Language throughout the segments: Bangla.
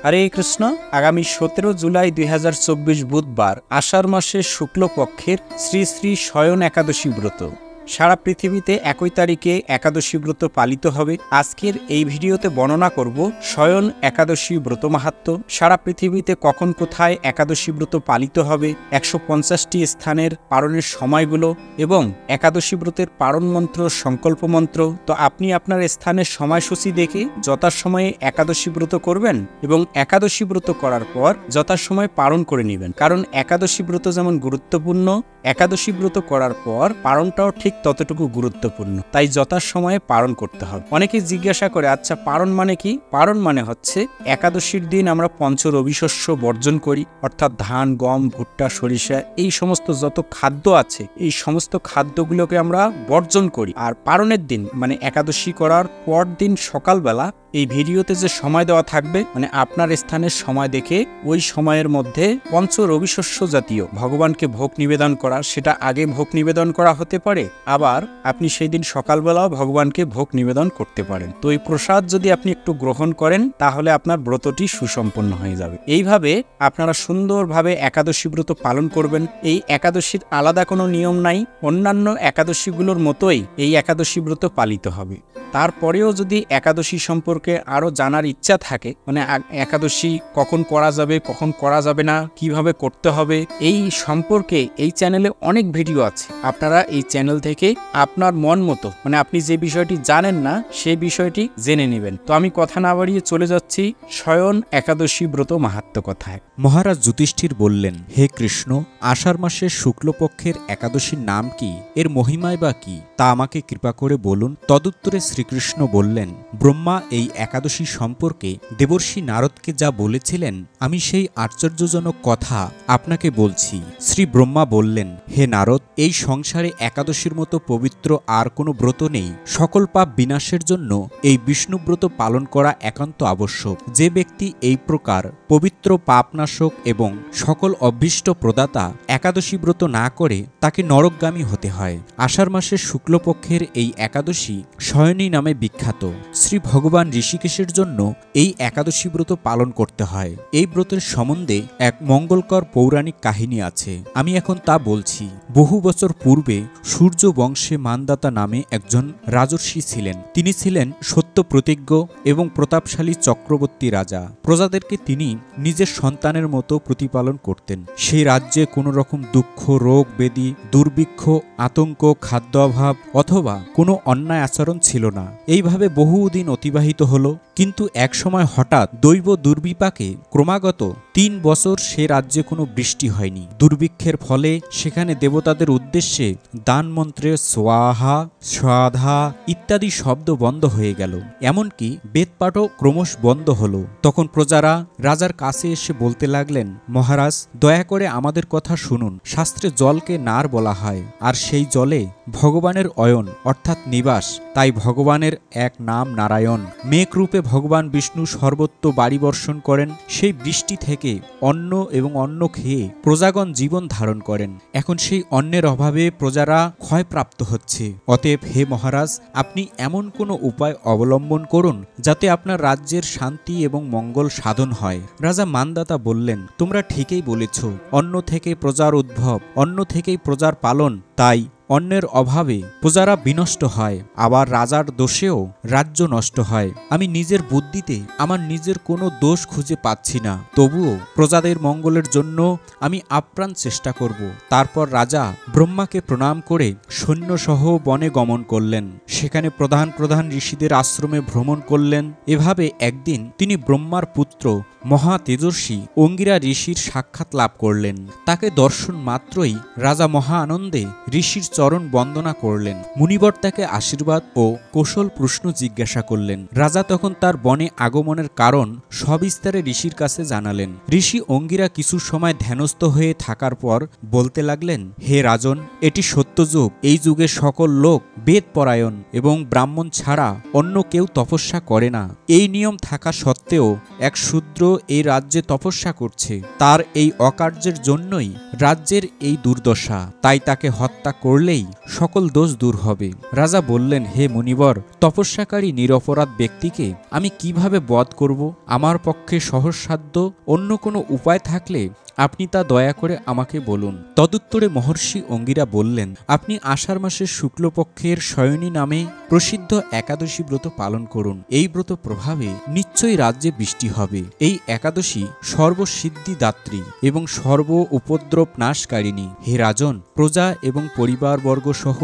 হরে কৃষ্ণ। আগামী 17 জুলাই 2024 বুধবার আষাঢ় মাসের শুক্লপক্ষের শ্রী শ্রী শয়ন একাদশী ব্রত। সারা পৃথিবীতে 1 তারিখে একাদশী ব্রত পালিত হবে। আজকের এই ভিডিওতে বর্ণনা করব শয়ন একাদশী ব্রত মাহাত্ম্য, সারা পৃথিবীতে কখন কোথায় একাদশী ব্রত পালিত হবে, 150টি স্থানের পালনের সময়গুলো এবং একাদশী ব্রতের পালন মন্ত্র, সংকল্প মন্ত্র। তো আপনি আপনার স্থানের সময়সূচি দেখে যথাসময়ে একাদশী ব্রত করবেন এবং একাদশী ব্রত করার পর যথাসময়ে পালন করে নেবেন। কারণ একাদশী ব্রত যেমন গুরুত্বপূর্ণ, একাদশী ব্রত করার পর পালনটাও ঠিক ততটুকু গুরুত্বপূর্ণ, তাই যথাসময়ে পালন করতে হবে। অনেকে জিজ্ঞাসা করে, আচ্ছা পালন মানে কি? পালন মানে হচ্ছে একাদশীর দিন আমরা পঞ্চ রবি শস্য বর্জন করি, অর্থাৎ ধান, গম, ভুট্টা, সরিষা, এই সমস্ত যত খাদ্য আছে এই সমস্ত খাদ্যগুলোকে আমরা বর্জন করি। আর পালনের দিন মানে একাদশী করার পর দিন সকালবেলা এই ভিডিওতে যে সময় দেওয়া থাকবে, মানে আপনার স্থানের সময় দেখে ওই সময়ের মধ্যে পঞ্চ রবি শস্য জাতীয় ভগবানকে ভোগ নিবেদন করা, সেটা আগে ভোগ নিবেদন করা হতে পারে, আবার আপনি সেই দিন সকালবেলাও ভগবানকে ভোগ নিবেদন করতে পারেন। তো এই প্রসাদ যদি আপনি একটু গ্রহণ করেন তাহলে আপনার ব্রতটি সুসম্পন্ন হয়ে যাবে। এইভাবে আপনারা সুন্দরভাবে একাদশী ব্রত পালন করবেন। এই একাদশীর আলাদা কোনো নিয়ম নাই, অন্যান্য একাদশীগুলোর মতোই এই একাদশী ব্রত পালিত হবে। তারপরেও যদি একাদশী সম্পর্কে আরো জানার ইচ্ছা থাকে, মানে একাদশী কখন করা যাবে, কখন করা যাবে না, কিভাবে করতে হবে, এই সম্পর্কে এই চ্যানেলে অনেক ভিডিও আছে। আপনারা এই চ্যানেল থেকে আপনার মন মতো, মানে আপনি যে বিষয়টি জানেন না সেই বিষয়টি জেনে নেবেন। তো আমি কথা না বাড়িয়ে চলে যাচ্ছি শয়ন একাদশী ব্রত মাহাত্ম্য কথায়। মহারাজ যুধিষ্ঠির বললেন, হে কৃষ্ণ, আষাঢ় মাসের শুক্লপক্ষের একাদশীর নাম কি, এর মহিমাই বা কি, তা আমাকে কৃপা করে বলুন। তদুত্তরে শ্রীকৃষ্ণ বললেন, ব্রহ্মা এই একাদশী সম্পর্কে দেবর্ষি নারদকে যা বলেছিলেন আমি সেই আশ্চর্যজনক কথা আপনাকে বলছি। শ্রী ব্রহ্মা বললেন, হে নারদ, এই সংসারে একাদশীর মতো পবিত্র আর কোনো ব্রত নেই। সকল পাপ বিনাশের জন্য এই বিষ্ণুব্রত পালন করা একান্ত আবশ্যক। যে ব্যক্তি এই প্রকার পবিত্র পাপনাশক এবং সকল অভীষ্ট প্রদাতা একাদশী ব্রত না করে তাকে নরকগামী হতে হয়। আষাঢ় মাসের শুক্লপক্ষের এই একাদশী শয়নী নামে বিখ্যাত। শ্রী ভগবান ঋষিকেশের জন্য এই একাদশী ব্রত পালন করতে হয়। এই ব্রতের সম্বন্ধে এক মঙ্গলকর পৌরাণিক কাহিনী আছে, আমি এখন তা বলছি। বহু বছর পূর্বে সূর্য বংশে মানদাতা নামে একজন রাজর্ষি ছিলেন। তিনি ছিলেন সত্য প্রতিজ্ঞ এবং প্রতাপশালী চক্রবর্তী রাজা। প্রজাদেরকে তিনি নিজের সন্তানের মতো প্রতিপালন করতেন। সেই রাজ্যে কোনো রকম দুঃখ, রোগ, ব্যাধি, দুর্ভিক্ষ, আতঙ্ক, খাদ্য অভাব অথবা কোনো অন্যায় আচরণ ছিল না। এইভাবে বহুদিন অতিবাহিত হলো। কিন্তু এক সময় হঠাৎ দৈব দুর্বিপাকে ক্রমাগত 3 বছর সে রাজ্যে কোনো বৃষ্টি হয়নি। দুর্ভিক্ষের ফলে সেখানে দেবতাদের উদ্দেশ্যে দান মন্ত্রের সোয়াহা, স্বাধা ইত্যাদি শব্দ বন্ধ হয়ে গেল। এমনকি বেদপাঠও ক্রমশ বন্ধ হলো। তখন প্রজারা রাজার কাছে এসে বলতে লাগলেন, মহারাজ, দয়া করে আমাদের কথা শুনুন। শাস্ত্রে জলকে নার বলা হয়, আর সেই জলে ভগবানের অয়ন অর্থাৎ নিবাস, তাই ভগবানের এক নাম নারায়ণ। মেঘরূপে ভগবান বিষ্ণু সর্বত্র বাড়ি বর্ষণ করেন। সেই বৃষ্টি থেকে অন্ন এবং অন্ন খেয়ে প্রজাগণ জীবন ধারণ করেন। এখন সেই অন্নের অভাবে প্রজারা ক্ষয়প্রাপ্ত হচ্ছে। অতএব হে মহারাজ, আপনি এমন কোনো উপায় অবলম্বন করুন যাতে আপনার রাজ্যের শান্তি এবং মঙ্গল সাধন হয়। রাজা মানদাতা বললেন, তোমরা ঠিকই বলেছ, অন্ন থেকে প্রজার উদ্ভব, অন্ন থেকেই প্রজার পালন, তাই অন্যের অভাবে প্রজারা বিনষ্ট হয়, আবার রাজার দোষেও রাজ্য নষ্ট হয়। আমি নিজের বুদ্ধিতে আমার নিজের কোনো দোষ খুঁজে পাচ্ছি না, তবুও প্রজাদের মঙ্গলের জন্য আমি আপ্রাণ চেষ্টা করব। তারপর রাজা ব্রহ্মাকে প্রণাম করে সৈন্যসহ বনে গমন করলেন। সেখানে প্রধান প্রধান ঋষিদের আশ্রমে ভ্রমণ করলেন। এভাবে একদিন তিনি ব্রহ্মার পুত্র মহা তেজস্বী অঙ্গিরা ঋষির সাক্ষাৎ লাভ করলেন। তাকে দর্শন মাত্রই রাজা মহা আনন্দে ঋষির চরণ বন্দনা করলেন। মুনিবর তাকে আশীর্বাদ ও কৌশল প্রশ্ন জিজ্ঞাসা করলেন। রাজা তখন তার বনে আগমনের কারণ সবিস্তারে ঋষির কাছে জানালেন। ঋষি অঙ্গিরা কিছু সময় ধ্যানস্থ হয়ে থাকার পর বলতে লাগলেন, হে রাজন, এটি সত্য যুগ। এই যুগে সকল লোক বেদ পরায়ণ এবং ব্রাহ্মণ ছাড়া অন্য কেউ তপস্যা করে না। এই নিয়ম থাকা সত্ত্বেও এক শূদ্র এই রাজ্যে তপস্যা করছে, তার এই অকার্যের জন্যই রাজ্যের এই দুর্দশা, তাই তাকে হত্যা করলেই সকল দোষ দূর হবে। রাজা বললেন, হে মুনিবর, তপস্যাকারী নিরপরাধ ব্যক্তিকে আমি কিভাবে বধ করব? আমার পক্ষে সহজসাধ্য অন্য কোনো উপায় থাকলে আপনি তা দয়া করে আমাকে বলুন। তদুত্তরে মহর্ষি অঙ্গিরা বললেন, আপনি আষাঢ় মাসের শুক্লপক্ষের শয়নী নামে প্রসিদ্ধ একাদশী ব্রত পালন করুন। এই ব্রত প্রভাবে নিশ্চয়ই রাজ্যে বৃষ্টি হবে। এই একাদশী সর্বসিদ্ধিদাত্রী এবং সর্ব উপদ্রব নাশকারিণী। হে রাজন, প্রজা এবং পরিবারবর্গ সহ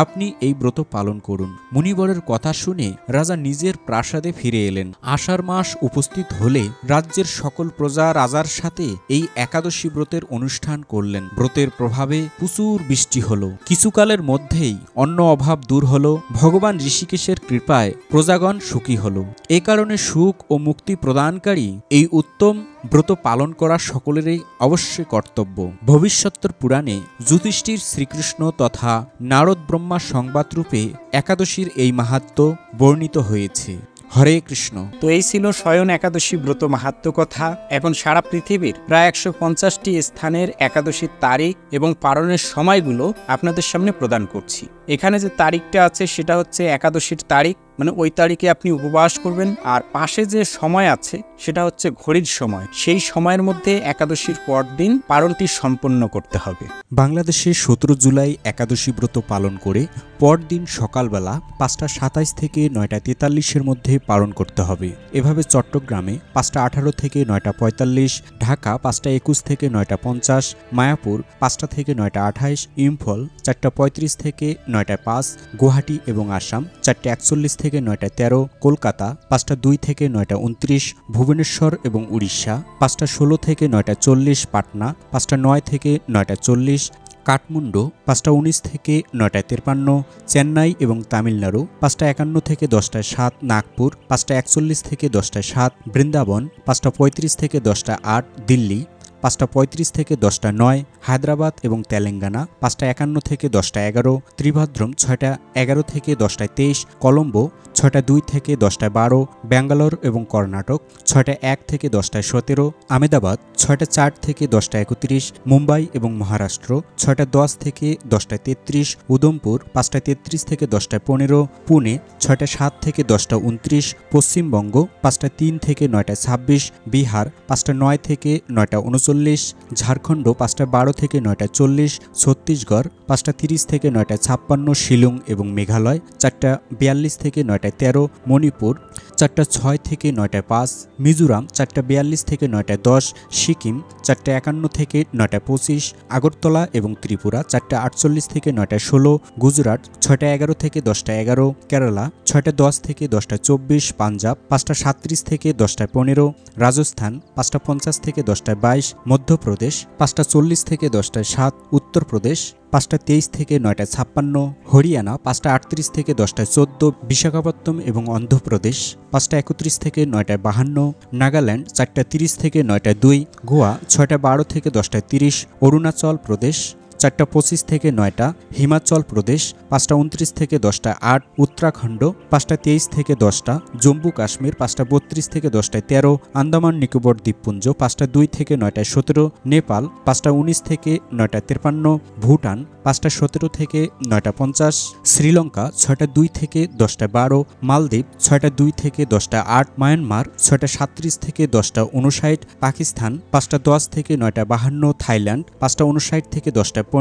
আপনি এই ব্রত পালন করুন। মুনিবরের কথা শুনে রাজা নিজের প্রাসাদে ফিরে এলেন। আষাঢ় মাস উপস্থিত হলে রাজ্যের সকল প্রজা রাজার সাথে এই একাদশী ব্রতের অনুষ্ঠান করলেন। ব্রতের প্রভাবে প্রচুর বৃষ্টি হলো। কিছুকালের মধ্যেই অন্ন অভাব দূর হলো। ভগবান ঋষিকেশের কৃপায় প্রজাগণ সুখী হলো। এ কারণে সুখ ও মুক্তি প্রদানকারী এই উত্তম ব্রত পালন করা সকলেরই অবশ্যই কর্তব্য। ভবিষ্যত্তর পুরাণে যুধিষ্ঠির শ্রীকৃষ্ণ তথা নারদ ব্রহ্মা সংবাদরূপে একাদশীর এই মাহাত্ম্য বর্ণিত হয়েছে। হরে কৃষ্ণ। তো এই ছিল শয়ন একাদশী ব্রত মাহাত্ম্য কথা। এখন সারা পৃথিবীর প্রায় 150টি স্থানের একাদশীর তারিখ এবং পালনের সময়গুলো আপনাদের সামনে প্রদান করছি। এখানে যে তারিখটা আছে সেটা হচ্ছে একাদশীর তারিখ, মানে ওই তারিখে আপনি উপবাস করবেন। আর পাশে যে সময় আছে সেটা হচ্ছে ঘড়ির সময়। সেই সময়ের মধ্যে একাদশীর পরদিন পালনটি সম্পন্ন করতে হবে। বাংলাদেশে 17 জুলাই একাদশী ব্রত পালন করে পরদিন সকালবেলা 5:27 থেকে 9:43 মধ্যে পালন করতে হবে। এভাবে চট্টগ্রামে 5:18 থেকে 9:45, ঢাকা 5:21 থেকে 9:50, মায়াপুর 5টা থেকে 9:28, ইম্ফল 4:35 থেকে 9:05, গুয়াহাটি এবং আসাম 4:41 থেকে 9:13, কলকাতা 5:02 থেকে 9:29, ভুবনেশ্বর এবং উড়িষ্যা 5:16 থেকে 9:40, পাটনা 5:09 থেকে 9:40, কাঠমান্ডু 5:19 থেকে 9:53, চেন্নাই এবং তামিলনাড়ু 5:51 থেকে 10:07, নাগপুর 5:41 থেকে 10:07, বৃন্দাবন 5:35 থেকে 10:08, দিল্লি 5:35 থেকে 10:09, হায়দ্রাবাদ এবং তেলেঙ্গানা 5:51 থেকে 10:11, ত্রিভাদ্রম 6:11 থেকে 10:23, কলম্বো 6:02 থেকে 10:12, ব্যাঙ্গালোর এবং কর্ণাটক 6:01 থেকে 10:17, আমেদাবাদ 6:04 থেকে 10:31, মুম্বাই এবং মহারাষ্ট্র 6:10 থেকে 10:33, উদমপুর 5:33 থেকে 10:15, পুনে 6:07 থেকে 10:29, পশ্চিমবঙ্গ 5:03 থেকে 9:26, বিহার 5:09 থেকে 9:39, ঝাড়খণ্ড 5:12 থেকে 9:40, ছত্তিশগড় 5:30 থেকে 9:56, শিলং এবং মেঘালয় 4:42 থেকে 9:13, মণিপুর 4:06 থেকে 9:05, মিজোরাম 4:42 থেকে 9:10, সিকিম 4:51 থেকে 9:25, আগরতলা এবং ত্রিপুরা 4:48 থেকে 9:16, গুজরাট 6:11 থেকে 10:11, কেরালা 6:10 থেকে 10:24, পাঞ্জাব 5:37 থেকে 10:15, রাজস্থান 5:50 থেকে 10:22, মধ্যপ্রদেশ 5:40 থেকে 10:07, উত্তরপ্রদেশ 5:23 থেকে 9:56, হরিয়ানা 5:38 থেকে 10:14, বিশাখাপত্তনম এবং অন্ধ্রপ্রদেশ 5:31 থেকে 9:52, নাগাল্যান্ড 4:30 থেকে 9:02, গোয়া 6:12 থেকে 10:30, অরুণাচল প্রদেশ 4:25 থেকে 9টা, হিমাচল প্রদেশ 5:29 থেকে 10:08, উত্তরাখণ্ড 5:23 থেকে 10টা, জম্মু কাশ্মীর 5:32 থেকে 10:13, আন্দামান নিকোবর দ্বীপপুঞ্জ 5:02 থেকে 9:17, নেপাল 5:19 থেকে 9:53, ভুটান 5:17 থেকে 9:50, শ্রীলঙ্কা 6:02 থেকে 10:12, মালদ্বীপ 6:02 থেকে 10:08, মায়ানমার 6:37 থেকে 10:59, পাকিস্তান 5:10 থেকে 9:52, থাইল্যান্ড 5:59 থেকে 10:15,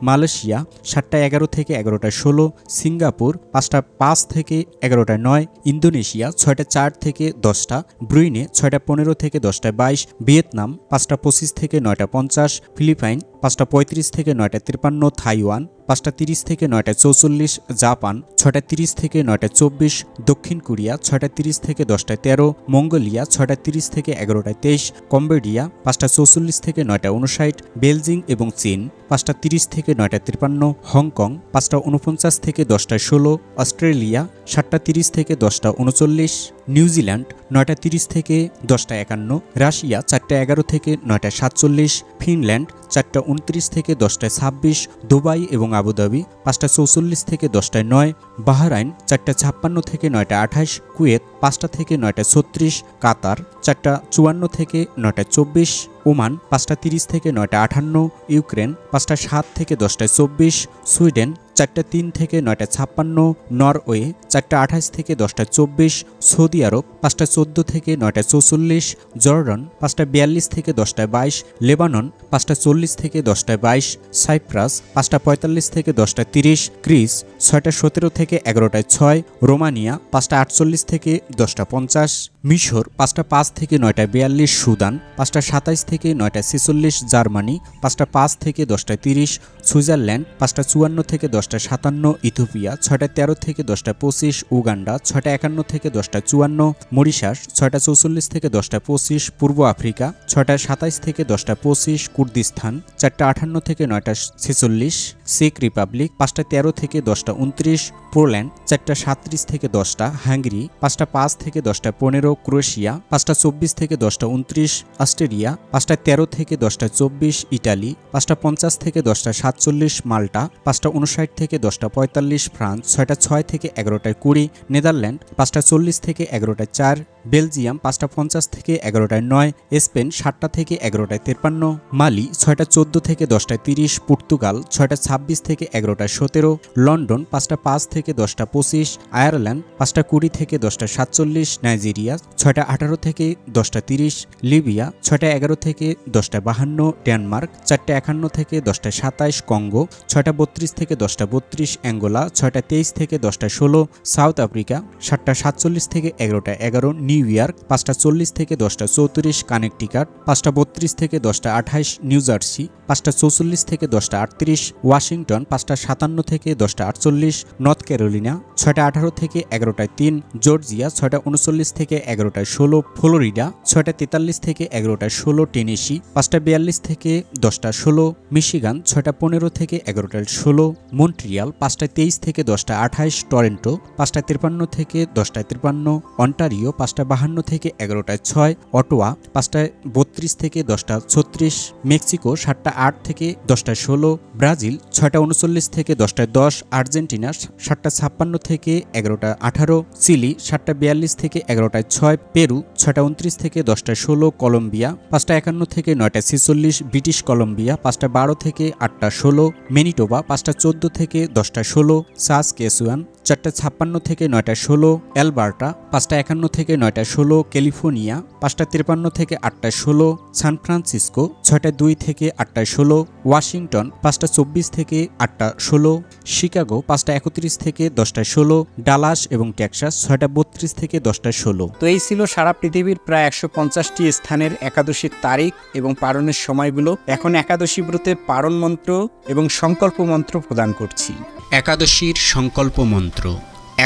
মালয়েশিয়া 7:11 থেকে 11:16, সিঙ্গাপুর 5:05 থেকে 11:09, ইন্দোনেশিয়া 6:04 থেকে 10টা, ব্রুনেই 6:15 থেকে 10:22, ভিয়েতনাম 5:25 থেকে 9:50, ফিলিপাইন 5:35 থেকে 9:53, তাইওয়ান 5:30 থেকে 9:44, জাপান 6:30 থেকে 9:24, দক্ষিণ কোরিয়া 6:30 থেকে 10:13, মঙ্গোলিয়া 6:30 থেকে 11:23, কম্বোডিয়া 5:44 থেকে 9:59, বেলজিং এবং চীন 5:30 থেকে 9:53, হংকং 5:49 থেকে 10:16, অস্ট্রেলিয়া 7:30 থেকে 10:39, নিউজিল্যান্ড 9টা 30 থেকে 10টা 51, রাশিয়া 4টা 11 থেকে 9টা 47, ফিনল্যান্ড 4টা 29 থেকে 10টা 26, দুবাই এবং আবুধাবি 5টা 44 থেকে 10টা 9, বাহরাইন 4টা 56 থেকে 9টা 28, কুয়েত 5টা থেকে 9টা 36, কাতার 4টা 54 থেকে 9টা 24, ওমান 5টা 30 থেকে 9টা 58, ইউক্রেন 5টা 7 থেকে 10টা 24, সুইডেন 4টা 3 থেকে 9টা 56, নরওয়ে 4টা 28 থেকে 10টা 24, সৌদি আরব 5টা 14 থেকে 9টা 44, জর্ডান 5টা 42 থেকে 10টা 22, লেবানন 5টা 40 থেকে 10টা 22, সাইপ্রাস 5টা 45 থেকে 10টা 30, গ্রিস 6টা 17 থেকে 11টা 6, রোমানিয়া 5টা 48 থেকে 10টা 50, মিশর 5টা 5 থেকে 9টা 42, সুদান 5টা 27 থেকে 9টা 46, জার্মানি 5টা 5 থেকে 10টা 30, সুইজারল্যান্ড 5টা 54 থেকে 10টা 57, ইথিওপিয়া 6টা 13 থেকে 10টা 25, উগান্ডা 6টা 51 থেকে 10টা 54, মরিশাস 6টা 44 থেকে 10টা 25, পূর্ব আফ্রিকা 6টা 27 থেকে 10টা 25, কুর্দিস্তান 4টা 58 থেকে 9টা 46, চেক রিপাবলিক 5টা 13 থেকে 10টা 29, পোল্যান্ড 4টা 37 থেকে 10টা, হাঙ্গেরি 5টা 5 থেকে 10টা 15, ক্রোয়েশিয়া 5টা 24 থেকে 10টা 29, অস্ট্রেলিয়া 5টা 13 থেকে 10টা 24, ইটালি 5টা 50 থেকে 10টা 47, মাল্টা 5টা 59 থেকে 10টা 45, ফ্রান্স 6টা 6 থেকে 11টা 20, নেদারল্যান্ড 5টা 40 থেকে 11টা 4, বেলজিয়াম 5টা 50 থেকে 11টা 9, স্পেন 7টা থেকে 11টা 53, মালি 6টা 14 থেকে 10টা 30, পর্তুগাল 6টা 26 থেকে 11টা 17, লন্ডন 5টা 5 থেকে 10টা 25, আয়ারল্যান্ড 5টা 20 থেকে 10টা 47, নাইজেরিয়া 6টা 18 থেকে 10টা 30, লিবিয়া 6টা 11 থেকে 10টা 52, ডেনমার্ক 4টা 51 থেকে 10টা 27, কঙ্গো 6টা 32 থেকে 10টা 32, অ্যাঙ্গোলা 6টা 23 থেকে 10টা 16, সাউথ আফ্রিকা 7টা 47 থেকে 11টা 11, নিউ ইয়র্ক 5টা 40 থেকে 10টা 34, কানেকটিকাট 5টা 32 থেকে 10টা 28, নিউ জার্সি 5টা 44 থেকে 10টা 38, ওয়াশিংটন 5টা 57 থেকে 10টা 48, নর্থ ক্যারোলিনা 6টা 18 থেকে 11টা 3, জর্জিয়া 6টা 39 থেকে 11টা 16, ফ্লোরিডা 6টা 43 থেকে 11টা 16, টেনেসি 5টা 42 থেকে 10টা 16, মিশিগান 6টা 15 থেকে 11টা 16, মন্ট্রিয়াল 5টা 23 থেকে 10টা 28, টরন্টো 5টা 53 থেকে 10টা 53, অন্টারিও 5টা 52 থেকে 11টা 6, অটোয়া 5টা 32 থেকে 10টা 36, মেক্সিকো 7টা 8 থেকে 10টা 16, ব্রাজিল 6টা 39 থেকে 10টা 10, আর্জেন্টিনা 7টা 56 থেকে 11টা 18, চিলি 7টা 42 থেকে 11টা 6, পেরু 6টা 29 থেকে 10টা 16, কলম্বিয়া 5টা 51 থেকে 9টা 46, ব্রিটিশ কলম্বিয়া 5টা 12 থেকে 8টা 16, ম্যানিটোবা 5টা 14 থেকে 10টা 16, সাসকেচুয়ান 4টা 56 থেকে 9টা 16, অ্যালবার্টা 5টা 51 থেকে 9টা 16, ক্যালিফোর্নিয়া 5টা 53 থেকে 8টা 16, সান ফ্রান্সিসকো 6টা 2 থেকে 8টা 16, ওয়াশিংটন 5টা 24 থেকে 8টা 16, শিকাগো 5টা 31 থেকে 10টা 16, ডালাস এবং টেক্সাস 6টা 32 থেকে 10টা 16। তো এই ছিল সারা পৃথিবীর প্রায় 150টি স্থানের একাদশীর তারিখ এবং পালনের সময়গুলো। এখন একাদশী ব্রতের পারণ মন্ত্র এবং সংকল্প মন্ত্র প্রদান করছি। একাদশীর সংকল্প মন্ত্র।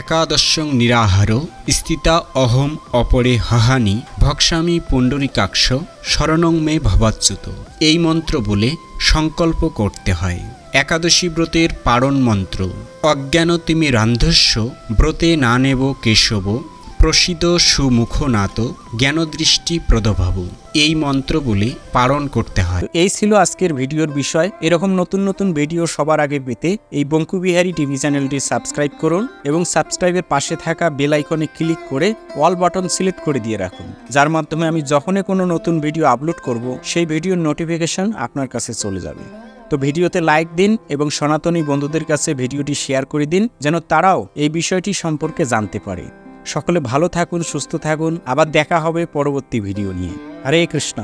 একাদশং নিরাহার স্থিতা অহম অপরে হাহানি ভক্সামি পুণ্ডরিকাক্ষ শরণং মে ভবাচ্যুত। এই মন্ত্র বলে সংকল্প করতে হয়। একাদশী ব্রতের পারণ মন্ত্র। অজ্ঞানতিমি রান্ধস্য ব্রতে না নেব কেশব প্রসিদ সুমুখনাত জ্ঞানদৃষ্টি প্রদভাব। এই মন্ত্র বলে পালন করতে হয়। এই ছিল আজকের ভিডিওর বিষয়। এরকম নতুন নতুন ভিডিও সবার আগে পেতে এই বঙ্কুবিহারী টিভি চ্যানেলটি সাবস্ক্রাইব করুন এবং সাবস্ক্রাইবের পাশে থাকা বেল আইকনে ক্লিক করে অল বাটন সিলেক্ট করে দিয়ে রাখুন, যার মাধ্যমে আমি যখনই কোনো নতুন ভিডিও আপলোড করব সেই ভিডিওর নোটিফিকেশন আপনার কাছে চলে যাবে। তো ভিডিওতে লাইক দিন এবং সনাতনী বন্ধুদের কাছে ভিডিওটি শেয়ার করে দিন, যেন তারাও এই বিষয়টি সম্পর্কে জানতে পারে। সকলে ভালো থাকুন, সুস্থ থাকুন। আবার দেখা হবে পরবর্তী ভিডিও নিয়ে। হরে কৃষ্ণ।